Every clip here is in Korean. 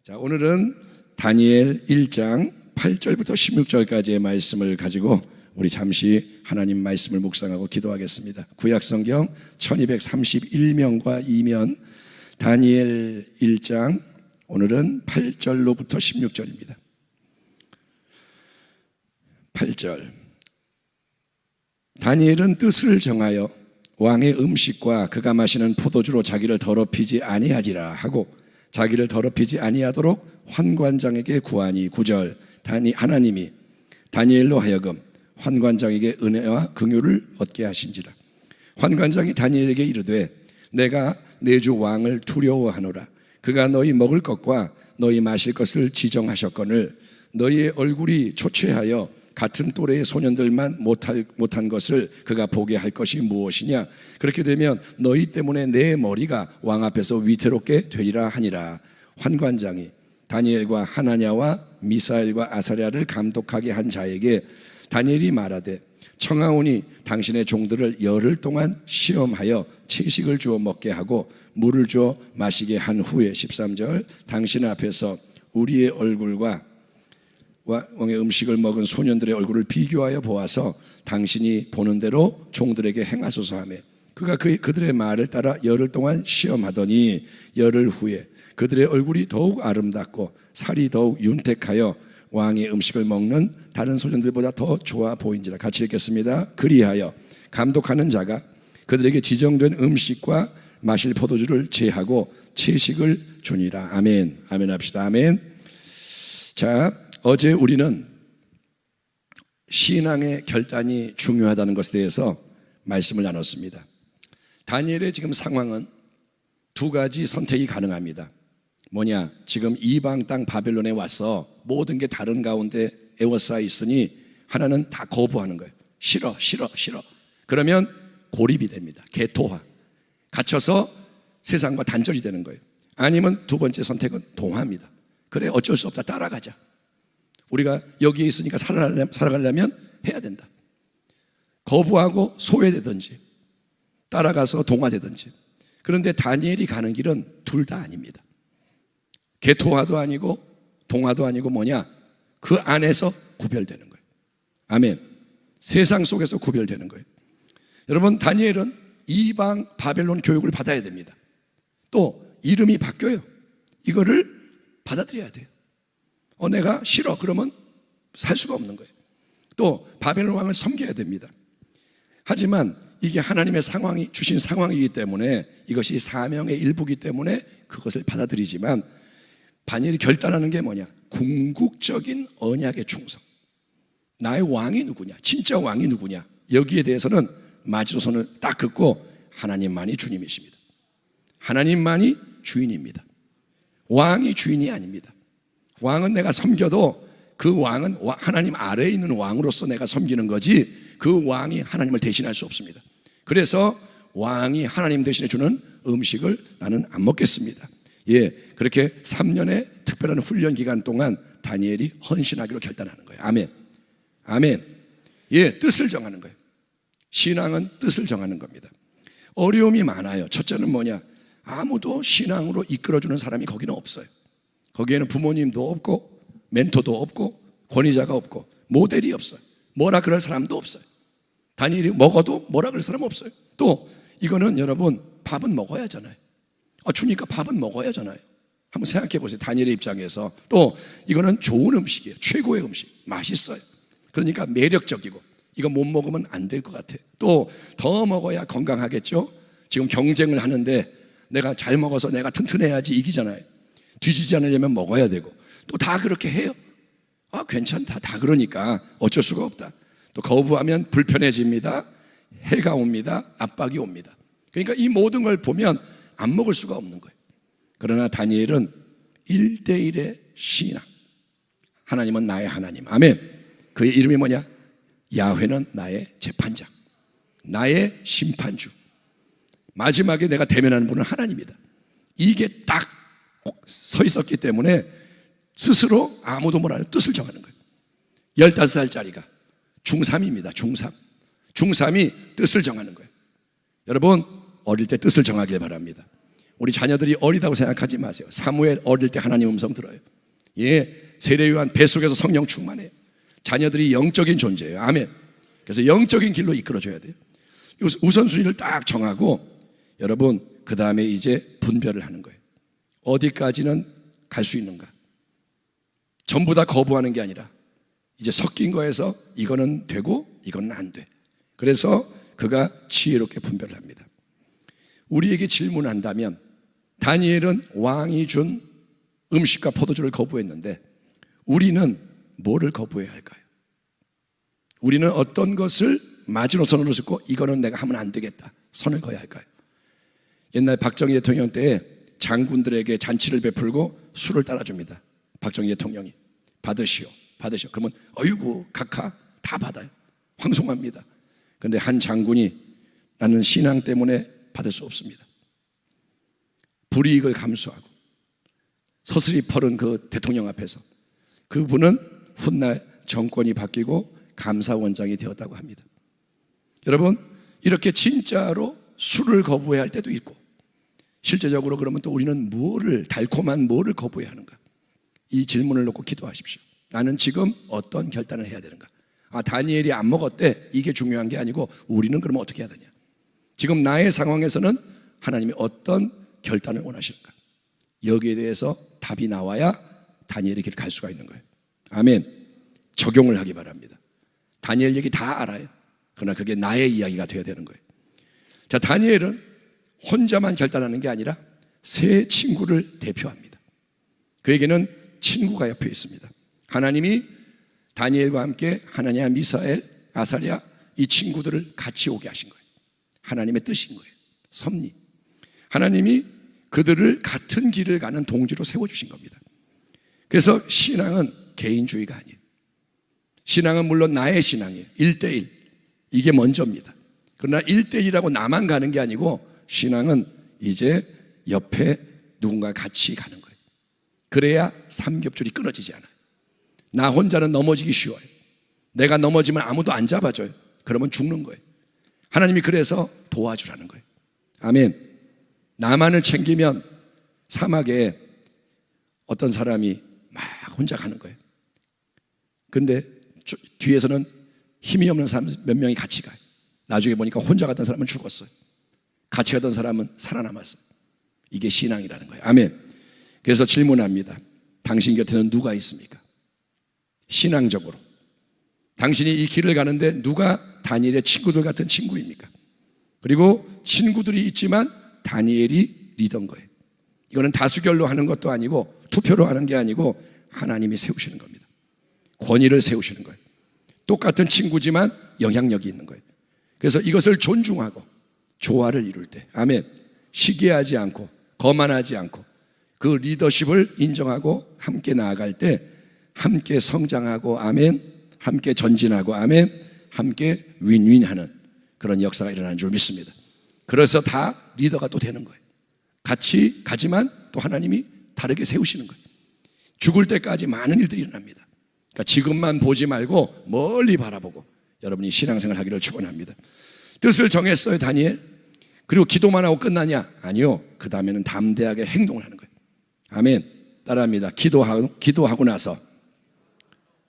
자, 오늘은 다니엘 1장 8절부터 16절까지의 말씀을 가지고 우리 잠시 하나님 말씀을 묵상하고 기도하겠습니다. 구약성경 1231면과 2면 다니엘 1장 오늘은 8절로부터 16절입니다. 8절. 다니엘은 뜻을 정하여 왕의 음식과 그가 마시는 포도주로 자기를 더럽히지 아니하리라 하고 자기를 더럽히지 아니하도록 환관장에게 구하니 9절. 하나님이 다니엘로 하여금 환관장에게 은혜와 긍휼을 얻게 하신지라. 환관장이 다니엘에게 이르되 내가 내 주 왕을 두려워하노라. 그가 너희 먹을 것과 너희 마실 것을 지정하셨거늘 너희의 얼굴이 초췌하여 같은 또래의 소년들만 못한 것을 그가 보게 할 것이 무엇이냐. 그렇게 되면 너희 때문에 내 머리가 왕 앞에서 위태롭게 되리라 하니라. 환관장이 다니엘과 하나냐와 미사엘과 아사랴를 감독하게 한 자에게 다니엘이 말하되 청하오니 당신의 종들을 열흘 동안 시험하여 채식을 주어 먹게 하고 물을 주어 마시게 한 후에 13절 당신 앞에서 우리의 얼굴과 왕의 음식을 먹은 소년들의 얼굴을 비교하여 보아서 당신이 보는 대로 종들에게 행하소서 하며 그가 그들의 말을 따라 열흘 동안 시험하더니 열흘 후에 그들의 얼굴이 더욱 아름답고 살이 더욱 윤택하여 왕의 음식을 먹는 다른 소년들보다 더 좋아 보인지라. 같이 읽겠습니다. 그리하여 감독하는 자가 그들에게 지정된 음식과 마실 포도주를 제하고 채식을 주니라. 아멘. 아멘 합시다. 아멘. 자, 어제 우리는 신앙의 결단이 중요하다는 것에 대해서 말씀을 나눴습니다. 다니엘의 지금 상황은 두 가지 선택이 가능합니다. 뭐냐? 지금 이방 땅 바벨론에 와서 모든 게 다른 가운데 에워싸 있으니 하나는 다 거부하는 거예요. 싫어. 그러면 고립이 됩니다. 개토화. 갇혀서 세상과 단절이 되는 거예요. 아니면 두 번째 선택은 동화입니다. 그래, 어쩔 수 없다. 따라가자. 우리가 여기에 있으니까 살아가려면 해야 된다. 거부하고 소외되든지 따라가서 동화되든지. 그런데 다니엘이 가는 길은 둘 다 아닙니다. 개토화도 아니고 동화도 아니고 뭐냐? 그 안에서 구별되는 거예요. 아멘. 세상 속에서 구별되는 거예요. 여러분, 다니엘은 이방 바벨론 교육을 받아야 됩니다. 또 이름이 바뀌어요. 이거를 받아들여야 돼요. 내가 싫어 그러면 살 수가 없는 거예요. 또 바벨론 왕을 섬겨야 됩니다. 하지만 이게 하나님의 상황이 주신 상황이기 때문에 이것이 사명의 일부이기 때문에 그것을 받아들이지만 다니엘이 결단하는 게 뭐냐? 궁극적인 언약의 충성. 나의 왕이 누구냐? 진짜 왕이 누구냐? 여기에 대해서는 마지로 손을 딱 긋고 하나님만이 주님이십니다. 하나님만이 주인입니다. 왕이 주인이 아닙니다. 왕은 내가 섬겨도 그 왕은 하나님 아래에 있는 왕으로서 내가 섬기는 거지 그 왕이 하나님을 대신할 수 없습니다. 그래서 왕이 하나님 대신해 주는 음식을 나는 안 먹겠습니다. 예, 그렇게 3년의 특별한 훈련 기간 동안 다니엘이 헌신하기로 결단하는 거예요. 아멘. 아멘. 예, 뜻을 정하는 거예요. 신앙은 뜻을 정하는 겁니다. 어려움이 많아요. 첫째는 뭐냐? 아무도 신앙으로 이끌어주는 사람이 거기는 없어요. 거기에는 부모님도 없고 멘토도 없고 권위자가 없고 모델이 없어요. 뭐라 그럴 사람도 없어요. 다니엘이 먹어도 뭐라 그럴 사람 없어요. 또 이거는 여러분 밥은 먹어야 하잖아요. 주니까 밥은 먹어야 하잖아요. 한번 생각해 보세요. 다니엘의 입장에서. 또 이거는 좋은 음식이에요. 최고의 음식. 맛있어요. 그러니까 매력적이고 이거 못 먹으면 안 될 것 같아요. 또 더 먹어야 건강하겠죠. 지금 경쟁을 하는데 내가 잘 먹어서 내가 튼튼해야지 이기잖아요. 뒤지지 않으려면 먹어야 되고 또 다 그렇게 해요. 괜찮다. 다 그러니까 어쩔 수가 없다. 또 거부하면 불편해집니다. 해가 옵니다. 압박이 옵니다. 그러니까 이 모든 걸 보면 안 먹을 수가 없는 거예요. 그러나 다니엘은 1대1의 신앙. 하나님은 나의 하나님. 아멘. 그의 이름이 뭐냐? 야훼는 나의 재판장, 나의 심판주. 마지막에 내가 대면하는 분은 하나님이다. 이게 딱 서 있었기 때문에 스스로 아무도 모르는 뜻을 정하는 거예요. 15살짜리가 중3입니다. 중3이 뜻을 정하는 거예요. 여러분 어릴 때 뜻을 정하길 바랍니다. 우리 자녀들이 어리다고 생각하지 마세요. 사무엘 어릴 때 하나님 음성 들어요. 세례요한 뱃속에서 성령 충만해요. 자녀들이 영적인 존재예요. 아멘. 그래서 영적인 길로 이끌어줘야 돼요. 우선순위를 딱 정하고 여러분 그 다음에 이제 분별을 하는 거예요. 어디까지는 갈 수 있는가. 전부 다 거부하는 게 아니라 이제 섞인 거에서 이거는 되고 이거는 안 돼. 그래서 그가 지혜롭게 분별을 합니다. 우리에게 질문한다면 다니엘은 왕이 준 음식과 포도주를 거부했는데 우리는 뭐를 거부해야 할까요? 우리는 어떤 것을 마지노선으로 듣고 이거는 내가 하면 안 되겠다 선을 그어야 할까요? 옛날 박정희 대통령 때 장군들에게 잔치를 베풀고 술을 따라줍니다. 박정희 대통령이 받으시오 그러면 어이구 각하 다 받아요. 황송합니다. 그런데 한 장군이 나는 신앙 때문에 받을 수 없습니다. 불이익을 감수하고 서슬이 펄은 그 대통령 앞에서 그분은 훗날 정권이 바뀌고 감사원장이 되었다고 합니다. 여러분 이렇게 진짜로 술을 거부해야 할 때도 있고 실제적으로 그러면 또 우리는 달콤한 뭐를 거부해야 하는가? 이 질문을 놓고 기도하십시오. 나는 지금 어떤 결단을 해야 되는가? 다니엘이 안 먹었대 이게 중요한 게 아니고 우리는 그러면 어떻게 해야 되냐? 지금 나의 상황에서는 하나님이 어떤 결단을 원하시는가? 여기에 대해서 답이 나와야 다니엘의 길을 갈 수가 있는 거예요. 아멘. 적용을 하기 바랍니다. 다니엘 얘기 다 알아요. 그러나 그게 나의 이야기가 되어야 되는 거예요. 자, 다니엘은 혼자만 결단하는 게 아니라 세 친구를 대표합니다. 그에게는 친구가 옆에 있습니다. 하나님이 다니엘과 함께 하나냐, 미사엘, 아사랴 이 친구들을 같이 오게 하신 거예요. 하나님의 뜻인 거예요. 섭리. 하나님이 그들을 같은 길을 가는 동지로 세워주신 겁니다. 그래서 신앙은 개인주의가 아니에요. 신앙은 물론 나의 신앙이에요. 1대1 이게 먼저입니다. 그러나 1대1이라고 나만 가는 게 아니고 신앙은 이제 옆에 누군가 같이 가는 거예요. 그래야 삼겹줄이 끊어지지 않아요. 나 혼자는 넘어지기 쉬워요. 내가 넘어지면 아무도 안 잡아줘요. 그러면 죽는 거예요. 하나님이 그래서 도와주라는 거예요. 아멘. 나만을 챙기면 사막에 어떤 사람이 막 혼자 가는 거예요. 근데 뒤에서는 힘이 없는 사람 몇 명이 같이 가요. 나중에 보니까 혼자 갔던 사람은 죽었어요. 같이 가던 사람은 살아남았어요. 이게 신앙이라는 거예요. 아멘. 그래서 질문합니다. 당신 곁에는 누가 있습니까? 신앙적으로 당신이 이 길을 가는데 누가 다니엘의 친구들 같은 친구입니까? 그리고 친구들이 있지만 다니엘이 리더인 거예요. 이거는 다수결로 하는 것도 아니고 투표로 하는 게 아니고 하나님이 세우시는 겁니다. 권위를 세우시는 거예요. 똑같은 친구지만 영향력이 있는 거예요. 그래서 이것을 존중하고 조화를 이룰 때 아멘. 시기하지 않고 거만하지 않고 그 리더십을 인정하고 함께 나아갈 때 함께 성장하고 아멘. 함께 전진하고 아멘. 함께 윈윈하는 그런 역사가 일어나는 줄 믿습니다. 그래서 다 리더가 또 되는 거예요. 같이 가지만 또 하나님이 다르게 세우시는 거예요. 죽을 때까지 많은 일들이 일어납니다. 그러니까 지금만 보지 말고 멀리 바라보고 여러분이 신앙생활 하기를 축원합니다. 뜻을 정했어요, 다니엘. 그리고 기도만 하고 끝나냐? 아니요. 그 다음에는 담대하게 행동을 하는 거예요. 아멘. 따라합니다. 기도하고 나서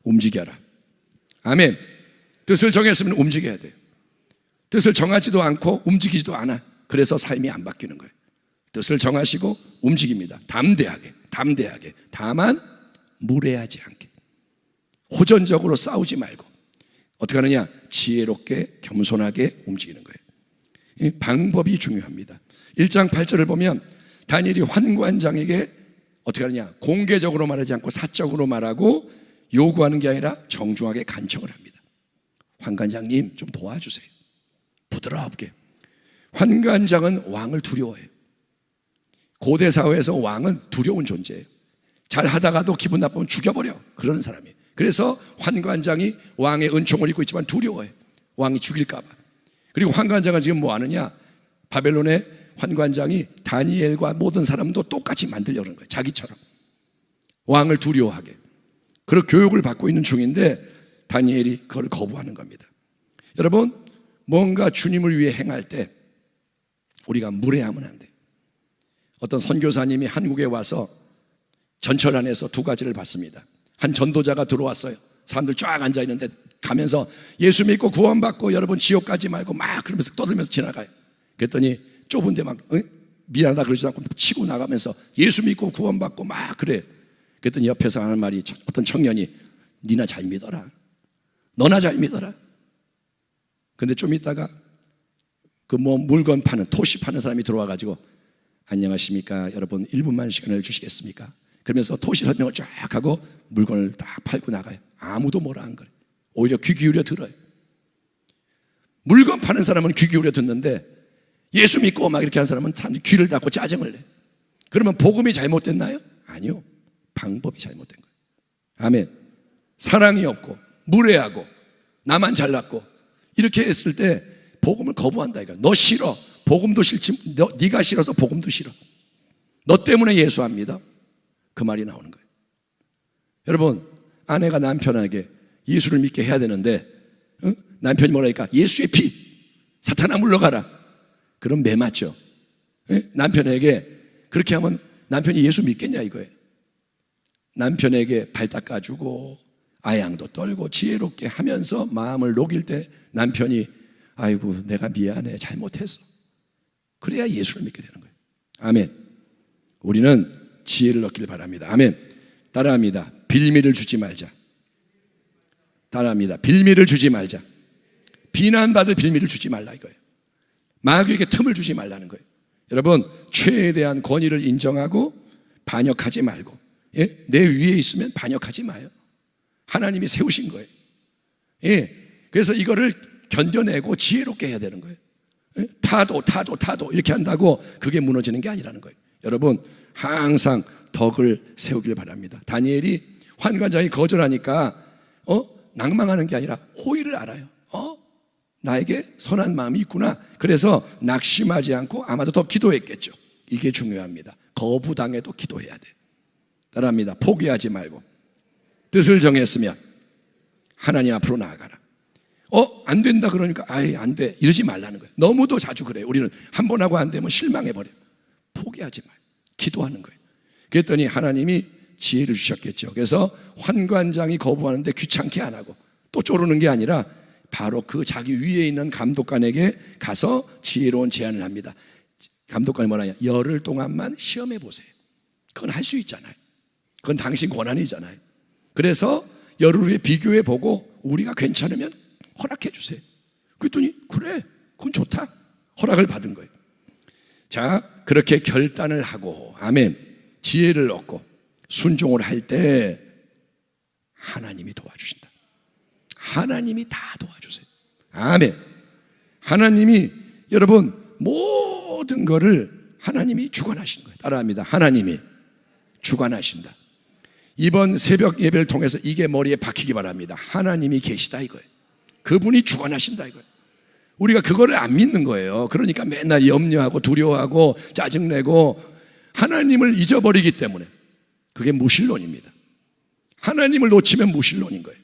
움직여라. 아멘. 뜻을 정했으면 움직여야 돼요. 뜻을 정하지도 않고 움직이지도 않아. 그래서 삶이 안 바뀌는 거예요. 뜻을 정하시고 움직입니다. 담대하게. 다만 무례하지 않게. 호전적으로 싸우지 말고 어떻게 하느냐? 지혜롭게 겸손하게 움직이는 거예요. 이 방법이 중요합니다. 1장 8절을 보면 다니엘이 환관장에게 어떻게 하느냐? 공개적으로 말하지 않고 사적으로 말하고 요구하는 게 아니라 정중하게 간청을 합니다. 환관장님 좀 도와주세요. 부드럽게. 환관장은 왕을 두려워해요. 고대 사회에서 왕은 두려운 존재예요. 잘 하다가도 기분 나쁘면 죽여버려. 그러는 사람이에요. 그래서 환관장이 왕의 은총을 입고 있지만 두려워해요. 왕이 죽일까 봐. 그리고 환관장은 지금 뭐 하느냐? 바벨론의 환관장이 다니엘과 모든 사람도 똑같이 만들려고 하는 거예요. 자기처럼. 왕을 두려워하게. 그런 교육을 받고 있는 중인데 다니엘이 그걸 거부하는 겁니다. 여러분, 뭔가 주님을 위해 행할 때 우리가 무례하면 안 돼요. 어떤 선교사님이 한국에 와서 전철 안에서 두 가지를 봤습니다. 한 전도자가 들어왔어요. 사람들 쫙 앉아있는데 가면서 예수 믿고 구원받고 여러분 지옥 가지 말고 막 그러면서 떠들면서 지나가요. 그랬더니 좁은데 막 미안하다 그러지 않고 치고 나가면서 예수 믿고 구원받고 막 그래. 그랬더니 옆에서 하는 말이, 어떤 청년이 니나 잘 믿어라, 너나 잘 믿어라. 근데 좀 있다가 그 물건 파는, 토시 파는 사람이 들어와가지고 안녕하십니까 여러분 1분만 시간을 주시겠습니까? 그러면서 토시 설명을 쫙 하고 물건을 딱 팔고 나가요. 아무도 뭐라 안 그래. 오히려 귀 기울여 들어요. 물건 파는 사람은 귀 기울여 듣는데 예수 믿고 막 이렇게 하는 사람은 참 귀를 닫고 짜증을 내. 그러면 복음이 잘못됐나요? 아니요, 방법이 잘못된 거예요. 아멘. 사랑이 없고 무례하고 나만 잘났고 이렇게 했을 때 복음을 거부한다 이거야. 너 싫어, 복음도 싫지, 네가 싫어서 복음도 싫어, 너 때문에 예수합니다, 그 말이 나오는 거예요. 여러분, 아내가 남편에게 예수를 믿게 해야 되는데 남편이 뭐라니까? 예수의 피, 사탄아 물러가라. 그럼 매 맞죠. 남편에게 그렇게 하면 남편이 예수 믿겠냐 이거예요. 남편에게 발 닦아주고 아양도 떨고 지혜롭게 하면서 마음을 녹일 때 남편이 아이고 내가 미안해, 잘못했어, 그래야 예수를 믿게 되는 거예요. 아멘. 우리는 지혜를 얻기를 바랍니다. 아멘. 따라합니다. 빌미를 주지 말자. 따라합니다. 빌미를 주지 말자. 비난받을 빌미를 주지 말라 이거예요. 마귀에게 틈을 주지 말라는 거예요. 여러분, 죄에 대한 권위를 인정하고 반역하지 말고, 내 위에 있으면 반역하지 마요. 하나님이 세우신 거예요. 그래서 이거를 견뎌내고 지혜롭게 해야 되는 거예요. 타도 이렇게 한다고 그게 무너지는 게 아니라는 거예요. 여러분, 항상 덕을 세우길 바랍니다. 다니엘이 환관장이 거절하니까 낭망하는 게 아니라 호의를 알아요. 나에게 선한 마음이 있구나. 그래서 낙심하지 않고 아마도 더 기도했겠죠. 이게 중요합니다. 거부당해도 기도해야 돼. 따라합니다. 포기하지 말고 뜻을 정했으면 하나님 앞으로 나아가라. 안 된다 그러니까 아이 안 돼 이러지 말라는 거예요. 너무도 자주 그래요. 우리는 한 번 하고 안 되면 실망해버려요. 포기하지 마요. 기도하는 거예요. 그랬더니 하나님이 지혜를 주셨겠죠. 그래서 환관장이 거부하는데 귀찮게 안 하고 또 쪼르는 게 아니라 바로 그 자기 위에 있는 감독관에게 가서 지혜로운 제안을 합니다. 감독관이 뭐라냐? 열흘 동안만 시험해 보세요. 그건 할 수 있잖아요. 그건 당신 권한이잖아요. 그래서 열흘 후에 비교해 보고 우리가 괜찮으면 허락해 주세요. 그랬더니 그래, 그건 좋다. 허락을 받은 거예요. 자, 그렇게 결단을 하고 아멘, 지혜를 얻고 순종을 할 때 하나님이 도와주신다. 하나님이 다 도와주세요. 아멘. 하나님이 여러분 모든 거를 하나님이 주관하시는 거예요. 따라합니다. 하나님이 주관하신다. 이번 새벽 예배를 통해서 이게 머리에 박히기 바랍니다. 하나님이 계시다 이거예요. 그분이 주관하신다 이거예요. 우리가 그거를 안 믿는 거예요. 그러니까 맨날 염려하고 두려워하고 짜증내고 하나님을 잊어버리기 때문에 그게 무신론입니다. 하나님을 놓치면 무신론인 거예요.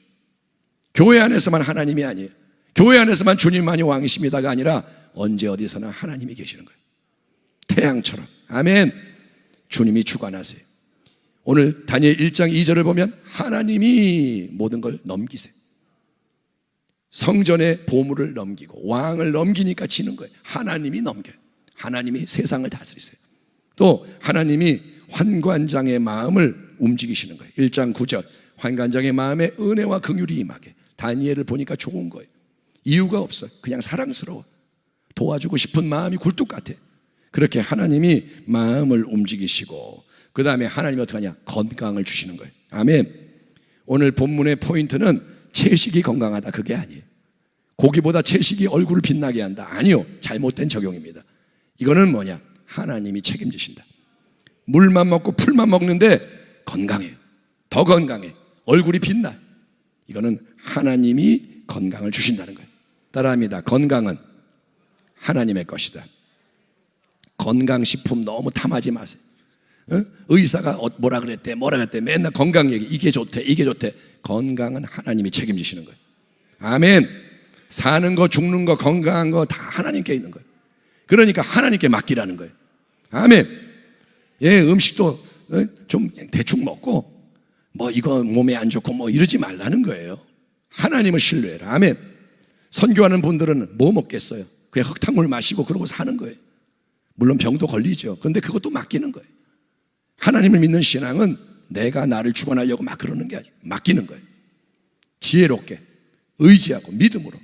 교회 안에서만 하나님이 아니에요. 교회 안에서만 주님만이 왕이십니다가 아니라 언제 어디서나 하나님이 계시는 거예요. 태양처럼. 아멘. 주님이 주관하세요. 오늘 다니엘 1장 2절을 보면 하나님이 모든 걸 넘기세요. 성전의 보물을 넘기고 왕을 넘기니까 지는 거예요. 하나님이 넘겨요. 하나님이 세상을 다스리세요. 또 하나님이 환관장의 마음을 움직이시는 거예요. 1장 9절 환관장의 마음에 은혜와 긍휼이 임하게. 다니엘을 보니까 좋은 거예요. 이유가 없어요. 그냥 사랑스러워. 도와주고 싶은 마음이 굴뚝 같아. 그렇게 하나님이 마음을 움직이시고 그 다음에 하나님이 어떻게 하냐? 건강을 주시는 거예요. 아멘. 오늘 본문의 포인트는 채식이 건강하다 그게 아니에요. 고기보다 채식이 얼굴을 빛나게 한다. 아니요. 잘못된 적용입니다. 이거는 뭐냐? 하나님이 책임지신다. 물만 먹고 풀만 먹는데 건강해요. 더 건강해. 얼굴이 빛나. 이거는 하나님이 건강을 주신다는 거예요. 따라합니다. 건강은 하나님의 것이다. 건강식품 너무 탐하지 마세요. 의사가 뭐라 그랬대 맨날 건강 얘기, 이게 좋대 이게 좋대. 건강은 하나님이 책임지시는 거예요. 아멘. 사는 거 죽는 거 건강한 거 다 하나님께 있는 거예요. 그러니까 하나님께 맡기라는 거예요. 아멘. 음식도 좀 대충 먹고 뭐 이거 몸에 안 좋고 뭐 이러지 말라는 거예요. 하나님을 신뢰해라. 아멘. 선교하는 분들은 뭐 먹겠어요? 그냥 흙탕물 마시고 그러고 사는 거예요. 물론 병도 걸리죠. 그런데 그것도 맡기는 거예요. 하나님을 믿는 신앙은 내가 나를 주관하려고 막 그러는 게 아니에요. 맡기는 거예요. 지혜롭게, 의지하고 믿음으로.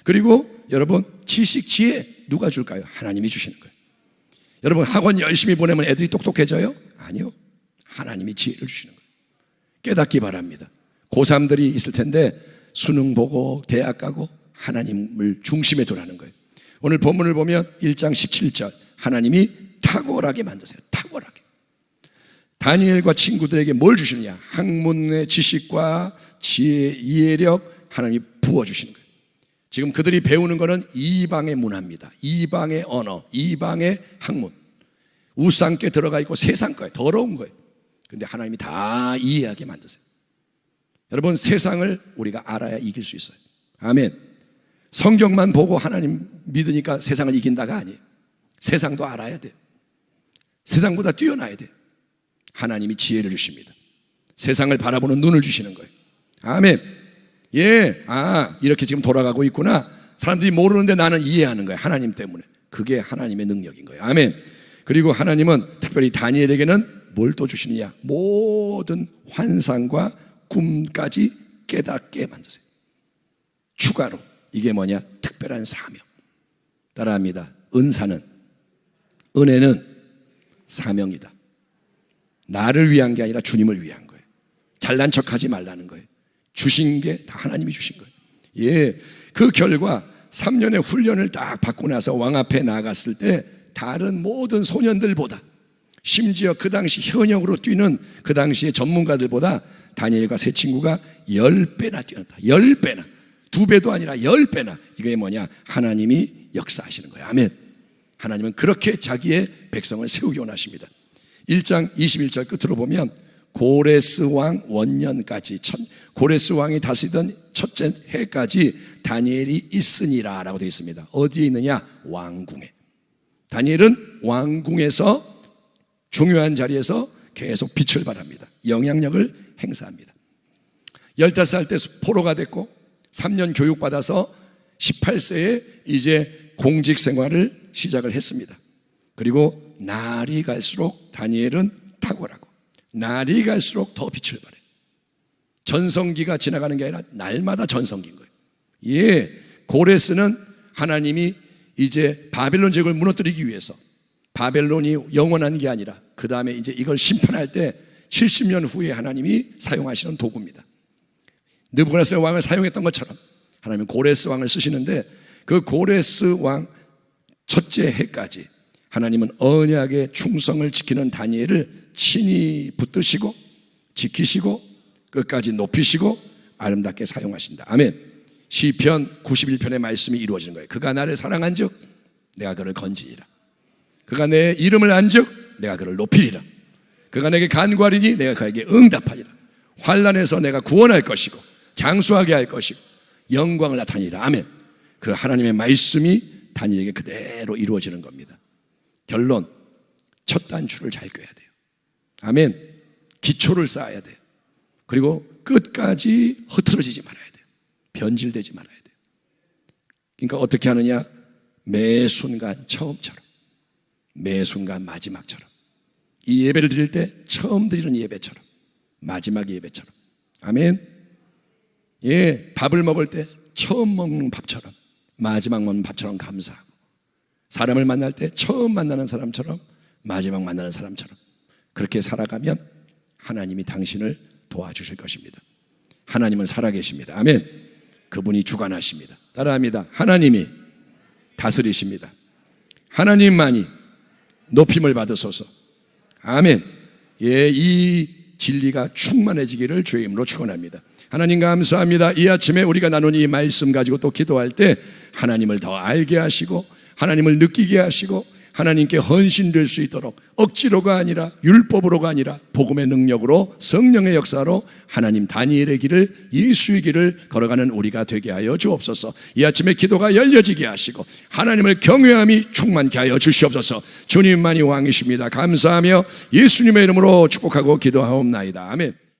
그리고 여러분, 지식, 지혜 누가 줄까요? 하나님이 주시는 거예요. 여러분, 학원 열심히 보내면 애들이 똑똑해져요? 아니요. 하나님이 지혜를 주시는 거예요. 깨닫기 바랍니다. 고3들이 있을 텐데 수능 보고 대학 가고 하나님을 중심에 두라는 거예요. 오늘 본문을 보면 1장 17절, 하나님이 탁월하게 만드세요. 탁월하게. 다니엘과 친구들에게 뭘 주시느냐? 학문의 지식과 지혜, 이해력 하나님이 부어주시는 거예요. 지금 그들이 배우는 것은 이방의 문화입니다. 이방의 언어, 이방의 학문. 우상께 들어가 있고 세상 거예요. 더러운 거예요. 그런데 하나님이 다 이해하게 만드세요. 여러분, 세상을 우리가 알아야 이길 수 있어요. 아멘. 성경만 보고 하나님 믿으니까 세상을 이긴다가 아니에요. 세상도 알아야 돼요. 세상보다 뛰어나야 돼요. 하나님이 지혜를 주십니다. 세상을 바라보는 눈을 주시는 거예요. 아멘. 이렇게 지금 돌아가고 있구나. 사람들이 모르는데 나는 이해하는 거예요. 하나님 때문에. 그게 하나님의 능력인 거예요. 아멘. 그리고 하나님은 특별히 다니엘에게는 뭘 또 주시느냐? 모든 환상과 꿈까지 깨닫게 만드세요. 추가로. 이게 뭐냐? 특별한 사명. 따라합니다. 은혜는 사명이다. 나를 위한 게 아니라 주님을 위한 거예요. 잘난 척하지 말라는 거예요. 주신 게 다 하나님이 주신 거예요. 그 결과 3년의 훈련을 딱 받고 나서 왕 앞에 나갔을 때 다른 모든 소년들보다, 심지어 그 당시 현역으로 뛰는 그 당시의 전문가들보다 다니엘과 세 친구가 10배나 뛰었다. 10배나. 2배도 아니라 10배나. 이게 뭐냐? 하나님이 역사하시는 거예요. 아멘. 하나님은 그렇게 자기의 백성을 세우기 원하십니다. 1장 21절 끝으로 보면 고레스 왕 원년까지, 고레스 왕이 다스리던 첫째 해까지 다니엘이 있으니라 라고 되어 있습니다. 어디에 있느냐? 왕궁에. 다니엘은 왕궁에서 중요한 자리에서 계속 빛을 발합니다. 영향력을 행사합니다. 15살 때 포로가 됐고 3년 교육받아서 18세에 이제 공직 생활을 시작을 했습니다. 그리고 날이 갈수록 다니엘은 탁월하고 날이 갈수록 더 빛을 발해요. 전성기가 지나가는 게 아니라 날마다 전성기인 거예요. 고레스는 하나님이 이제 바벨론 제국을 무너뜨리기 위해서, 바벨론이 영원한 게 아니라 그 다음에 이제 이걸 심판할 때 70년 후에 하나님이 사용하시는 도구입니다. 느부갓네살 왕을 사용했던 것처럼 하나님은 고레스 왕을 쓰시는데, 그 고레스 왕 첫째 해까지 하나님은 언약의 충성을 지키는 다니엘을 친히 붙드시고 지키시고 끝까지 높이시고 아름답게 사용하신다. 아멘. 시편 91편의 말씀이 이루어지는 거예요. 그가 나를 사랑한 즉 내가 그를 건지리라. 그가 내 이름을 안 즉 내가 그를 높이리라. 그가 내게 간구하리니 내가 그에게 응답하리라. 환난에서 내가 구원할 것이고 장수하게 할 것이고 영광을 나타내리라. 아멘. 그 하나님의 말씀이 다니엘에게 그대로 이루어지는 겁니다. 결론, 첫 단추를 잘 꿰야 돼요. 아멘. 기초를 쌓아야 돼요. 그리고 끝까지 흐트러지지 말아야 돼요. 변질되지 말아야 돼요. 그러니까 어떻게 하느냐? 매 순간 처음처럼, 매 순간 마지막처럼, 이 예배를 드릴 때 처음 드리는 예배처럼, 마지막 예배처럼. 아멘. 밥을 먹을 때 처음 먹는 밥처럼, 마지막 먹는 밥처럼 감사하고, 사람을 만날 때 처음 만나는 사람처럼, 마지막 만나는 사람처럼 그렇게 살아가면 하나님이 당신을 도와주실 것입니다. 하나님은 살아계십니다. 아멘. 그분이 주관하십니다. 따라합니다. 하나님이 다스리십니다. 하나님만이 높임을 받으소서. 아멘. 이 진리가 충만해지기를 주의 이름으로 축원합니다. 하나님 감사합니다. 이 아침에 우리가 나눈 이 말씀 가지고 또 기도할 때 하나님을 더 알게 하시고, 하나님을 느끼게 하시고, 하나님께 헌신될 수 있도록 억지로가 아니라 율법으로가 아니라 복음의 능력으로 성령의 역사로 하나님 다니엘의 길을, 예수의 길을 걸어가는 우리가 되게 하여 주옵소서. 이 아침에 기도가 열려지게 하시고 하나님을 경외함이 충만케 하여 주시옵소서. 주님만이 왕이십니다. 감사하며 예수님의 이름으로 축복하고 기도하옵나이다. 아멘.